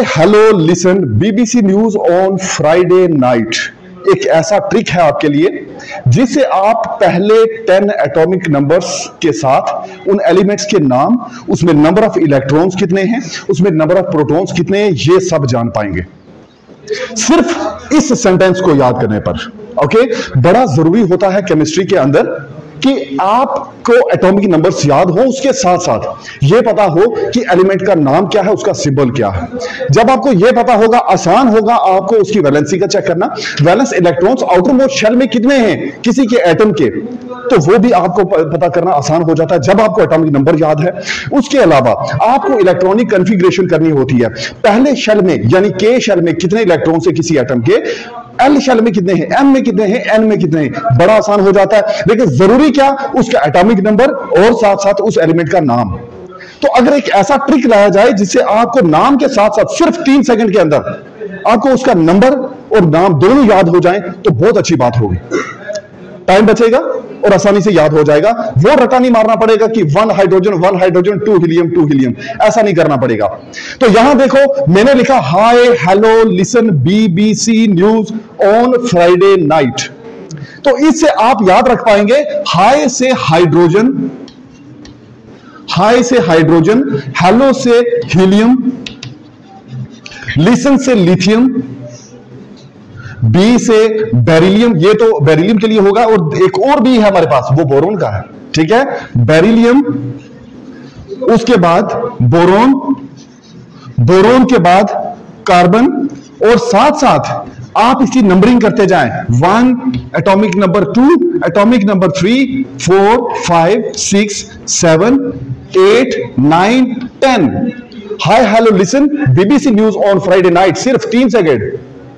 Hello listen BBC news on Friday night एक ऐसा trick है आपके लिए जिससे आप पहले 10 एटॉमिक नंबर्स के साथ उन एलिमेंट्स के नाम, उसमें नंबर ऑफ इलेक्ट्रॉन्स कितने हैं, उसमें नंबर ऑफ प्रोटॉन्स कितने हैं, ये सब जान पाएंगे सिर्फ इस सेंटेंस को याद करने पर। ओके, बड़ा जरूरी होता है केमिस्ट्री के अंदर कि आपको एटॉमिक नंबर्स याद हो, उसके साथ साथ ये पता हो कि एलिमेंट का नाम क्या है, उसका सिंबल क्या है। जब आपको ये पता होगा, आसान होगा आपको उसकी वैलेंसी का चेक करना। Valence electrons outermost shell में कितने हैं किसी के एटम के, तो वो भी आपको पता करना आसान हो जाता है जब आपको एटॉमिक नंबर याद है। उसके अलावा आपको इलेक्ट्रॉनिक कॉन्फ़िगरेशन करनी होती है। पहले शेल में यानी के शेल में कितने इलेक्ट्रॉन्स है किसी एटम के, एल शेल में कितने हैं, एम में कितने हैं, एन में कितने हैं, बड़ा आसान हो जाता है। लेकिन जरूरी क्या, उसका एटॉमिक नंबर और साथ साथ उस एलिमेंट का नाम। तो अगर एक ऐसा ट्रिक लाया जाए जिससे आपको नाम के साथ साथ सिर्फ 3 सेकंड के अंदर आपको उसका नंबर और नाम दोनों याद हो जाएं, तो बहुत अच्छी बात होगी। टाइम बचेगा और आसानी से याद हो जाएगा। वो रटा नहीं मारना पड़ेगा कि 1 हाइड्रोजन 2 हीलियम, ऐसा नहीं करना पड़ेगा। तो यहां देखो मैंने लिखा hi hello listen BBC news on Friday night. तो इससे आप याद रख पाएंगे हाय से हाइड्रोजन, हेलो से हीलियम, लिसन से लिथियम, बी से बेरिलियम, ये तो बेरिलियम के लिए होगा, और एक और भी है हमारे पास, वो बोरोन का है। ठीक है, बेरिलियम, उसके बाद बोरोन, बोरोन के बाद कार्बन, और साथ साथ आप इसकी नंबरिंग करते जाएं। 1 atomic number 2 atomic number 3 4 5 6 7 8 9 10। Hi hello listen BBC news on Friday night, सिर्फ 3 सेकेंड,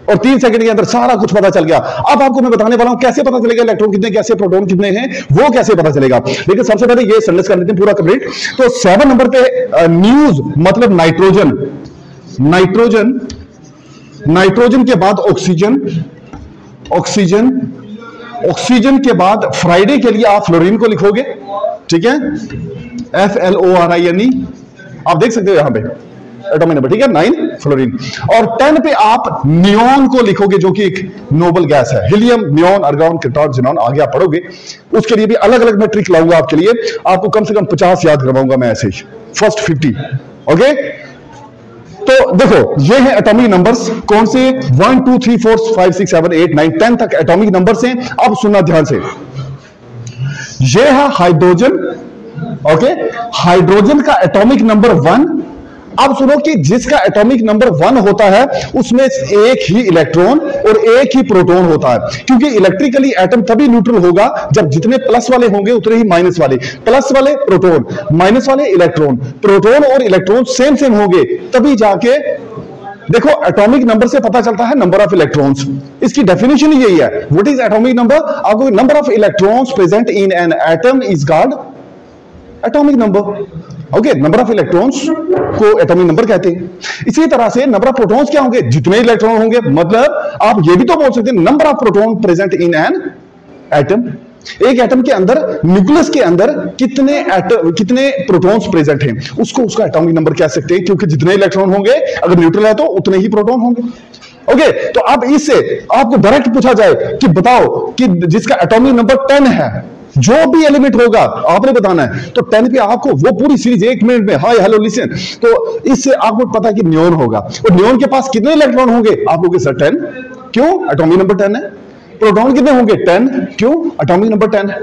और 3 सेकंड के अंदर सारा कुछ पता चल गया। अब आपको मैं बताने वाला हूं कैसे पता चलेगा इलेक्ट्रॉन कितने, कैसे प्रोटॉन कितने हैं, वो कैसे पता चलेगा। लेकिन सबसे पहले ये सेंटेंस कर लेते हैं पूरा कंप्लीट। तो 7 नंबर पे न्यूज मतलब नाइट्रोजन, नाइट्रोजन के बाद ऑक्सीजन, ऑक्सीजन के बाद फ्राइडे के लिए आप फ्लोरीन को लिखोगे। ठीक है, FLORINE, आप देख सकते हो यहां पे एटॉमिक नंबर। ठीक है, 9 फ्लोरीन, और 10 पे आप नियोन को लिखोगे जो कि एक नोबल गैस है। Helium, neon, argon, krypton, xenon, आगे आप पढ़ोगे। उसके लिए भी अलग अलग मैं ट्रिक लाऊंगा आपके लिए, आपको कम से कम 50 याद करवाऊंगा मैं ऐसे ही, फर्स्ट 50। ओके, तो देखो ये है एटॉमिक नंबर्स, कौन से 1 2 3 4 5 6 7 8 9 10 तक एटॉमिक नंबर्स हैं। अब सुनना ध्यान से, ये है हाइड्रोजन। ओके, हाइड्रोजन का एटॉमिक नंबर 1। अब सुनो कि जिसका एटॉमिक नंबर 1 होता है उसमें एक ही इलेक्ट्रॉन और एक ही प्रोटॉन होता है, क्योंकि इलेक्ट्रिकली एटम तभी न्यूट्रल होगा जब जितने प्लस वाले होंगे उतने ही माइनस वाले, प्लस वाले प्रोटॉन, माइनस वाले इलेक्ट्रॉन, प्रोटॉन और इलेक्ट्रॉन सेम सेम होंगे, तभी जाके देखो एटॉमिक नंबर से पता चलता है नंबर ऑफ इलेक्ट्रॉन्स। इसकी डेफिनेशन ही यही है। What is atomic number? आपको number of electrons present in an atom is called atomic number. Okay, number of electrons को एटॉमिक नंबर कहते हैं। इसी तरह से नंबर ऑफ प्रोटॉन्स क्या होंगे? जितने इलेक्ट्रॉन होंगे। मतलब आप ये भी तो बोल सकते हैं number of proton present in an atom. एक एटम के अंदर, न्यूक्लियस के अंदर कितने प्रोटॉन्स प्रेजेंट हैं, उसका एटॉमिक नंबर कह सकते हैं, क्योंकि जितने इलेक्ट्रॉन होंगे अगर न्यूट्रल है तो उतने ही प्रोटॉन होंगे। ओके, तो अब इससे आपको डायरेक्ट पूछा जाए कि बताओ कि जिसका एटॉमिक नंबर 10 है, जो भी एलिमेंट होगा आपने बताना है, तो 10 पे आपको वो पूरी सीरीज 1 मिनट में हाय हेलो लिसन, तो इससे आपको पता है कि नियोन होगा, और नियोन के पास कितने इलेक्ट्रॉन होंगे? आप लोग सर 10, क्यों? एटॉमिक नंबर 10 है। प्रोटॉन कितने होंगे? 10, क्यों? एटॉमिक नंबर 10 है।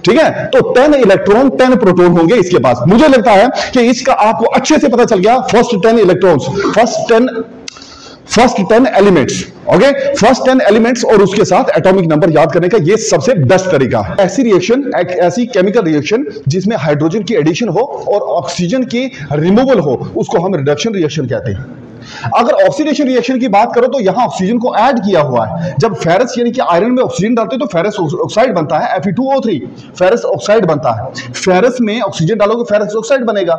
ठीक है, तो 10 इलेक्ट्रॉन 10 प्रोटॉन होंगे इसके पास। मुझे लगता है कि इसका आपको अच्छे से पता चल गया। First 10 electrons, first 10 elements. Okay, first 10 elements और उसके साथ एटॉमिक नंबर याद करने का ये सबसे बेस्ट तरीका है। ऐसी रिएक्शन, ऐसी केमिकल रिएक्शन जिसमें हाइड्रोजन की एडिशन हो और ऑक्सीजन की रिमूवल हो, उसको हम रिडक्शन रिएक्शन कहते हैं। अगर ऑक्सीडेशन रिएक्शन की बात करो तो यहां ऑक्सीजन को ऐड किया हुआ है। जब फेरस यानी कि आयरन में ऑक्सीजन डालते हैं तो फेरस ऑक्साइड बनता है, Fe2O3, फेरस ऑक्साइड बनता है। फेरस में ऑक्सीजन डालोगे फेरस ऑक्साइड बनेगा।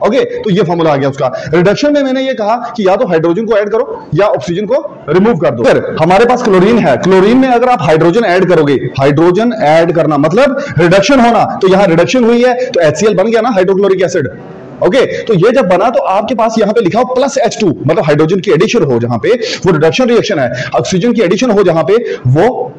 ओके, तो ये फॉर्मूला आ गया उसका। रिडक्शन में मैंने ये कहा कि या तो हाइड्रोजन को ऐड करो या ऑक्सीजन को रिमूव कर दो। फिर हमारे पास क्लोरीन है। क्लोरीन में अगर आप हाइड्रोजन ऐड करोगे, हाइड्रोजन ऐड करना मतलब रिडक्शन होना, तो यहां रिडक्शन हुई है तो HCl बन गया ना, हाइड्रोक्लोरिक एसिड। ओके, तो ये जब बना तो आपके पास यहां पे लिखा हो प्लस H2, मतलब हाइड्रोजन की एडिशन हो जहां पे, वो रिडक्शन रिएक्शन है। ऑक्सीजन की एडिशन हो जहां पे, वो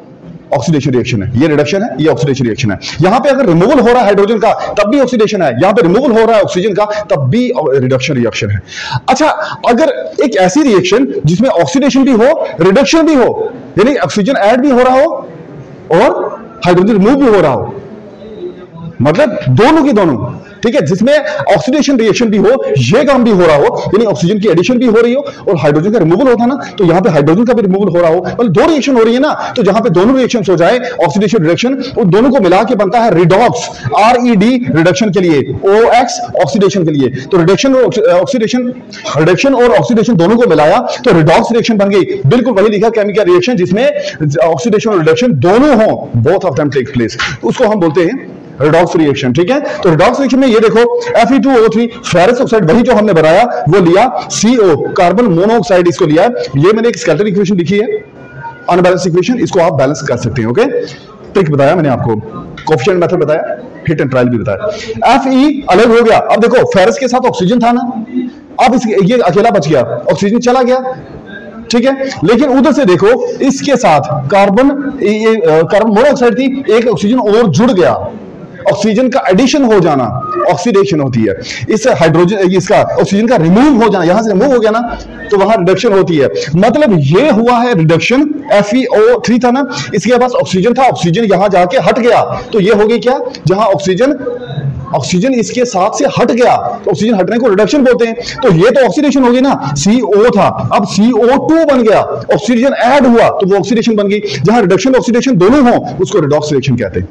ऑक्सीडेशन रिएक्शन है। ये रिडक्शन है, ये ऑक्सीडेशन रिएक्शन है। यहां पे अगर रिमूवल हो रहा है हाइड्रोजन का तब भी ऑक्सीडेशन है, यहां पे रिमूवल हो रहा है ऑक्सीजन का तब भी रिडक्शन रिएक्शन है। अच्छा, अगर एक ऐसी रिएक्शन जिसमें ऑक्सीडेशन भी हो, रिडक्शन भी हो, यानी ऑक्सीजन ऐड भी हो रहा हो और हाइड्रोजन रिमूव भी हो रहा हो, मतलब दोनों की दोनों, ठीक है, जिसमें ऑक्सीडेशन रिएक्शन भी हो, ये काम भी हो रहा हो, यानी ऑक्सीजन की एडिशन भी हो रही हो और हाइड्रोजन का रिमूवल होता ना, तो यहां पे हाइड्रोजन का भी रिमूवल हो रहा हो, मतलब दो रिएक्शन हो रही है ना, तो जहां पे दोनों रिएक्शंस हो जाए, ऑक्सीडेशन रिडक्शन, उन दोनों को मिला के बनता है रिडॉक्स, RED रिडक्शन के लिए, OX ऑक्सीडेशन के लिए। तो रिडक्शन और ऑक्सीडेशन, रिडक्शन और ऑक्सीडेशन दोनों को मिलाया तो रिडॉक्स रिएक्शन बन गई। बिल्कुल वही लिखा केमिकल रिएक्शन जिसमें ऑक्सीडेशन और रिडक्शन दोनों हो, both of them take place, उसको हम बोलते हैं रिडॉक्स रिएक्शन। ठीक है, तो रिडॉक्स रिएक्शन में ये देखो Fe2O3 फेरस ऑक्साइड, वही जो हमने बनाया वो लिया, CO कार्बन मोनोऑक्साइड इसको लिया। ये मैंने एक स्केलेटन इक्वेशन लिखी है, अनबैलेंस्ड इक्वेशन, इसको आप बैलेंस कर सकते हैं। ओके, ट्रिक बताया मैंने आपको, कोएफिशिएंट मेथड बताया, हिट एंड ट्रायल भी बताया। Fe अलग हो गया, अब देखो फेरस के साथ ऑक्सीजन था ना, अब ये अकेला बच गया, ऑक्सीजन चला गया, ठीक है, लेकिन उधर से देखो इसके साथ कार्बन मोनोऑक्साइड थी, एक ऑक्सीजन और जुड़ गया, ऑक्सीजन का एडिशन हो जाना ऑक्सीडेशन होती है। इस हाइड्रोजन, इसका ऑक्सीजन का रिमूव हो जाना, यहां से रिमूव हो गया ना, तो वहां रिडक्शन होती है। मतलब ये हुआ है रिडक्शन, FeO3 था ना, इसके पास ऑक्सीजन था, ऑक्सीजन यहां जाके हट गया, तो ये हो गई क्या, जहां ऑक्सीजन इसके साथ से हट गया, तो ऑक्सीजन हटने को रिडक्शन बोलते हैं। तो ये तो ऑक्सीडेशन होगी ना, CO था, अब CO2 बन गया, ऑक्सीजन ऐड हुआ तो वो ऑक्सीडेशन बन गई। जहां रिडक्शन ऑक्सीडेशन दोनों हो उसको रिडॉक्स रिएक्शन कहते हैं।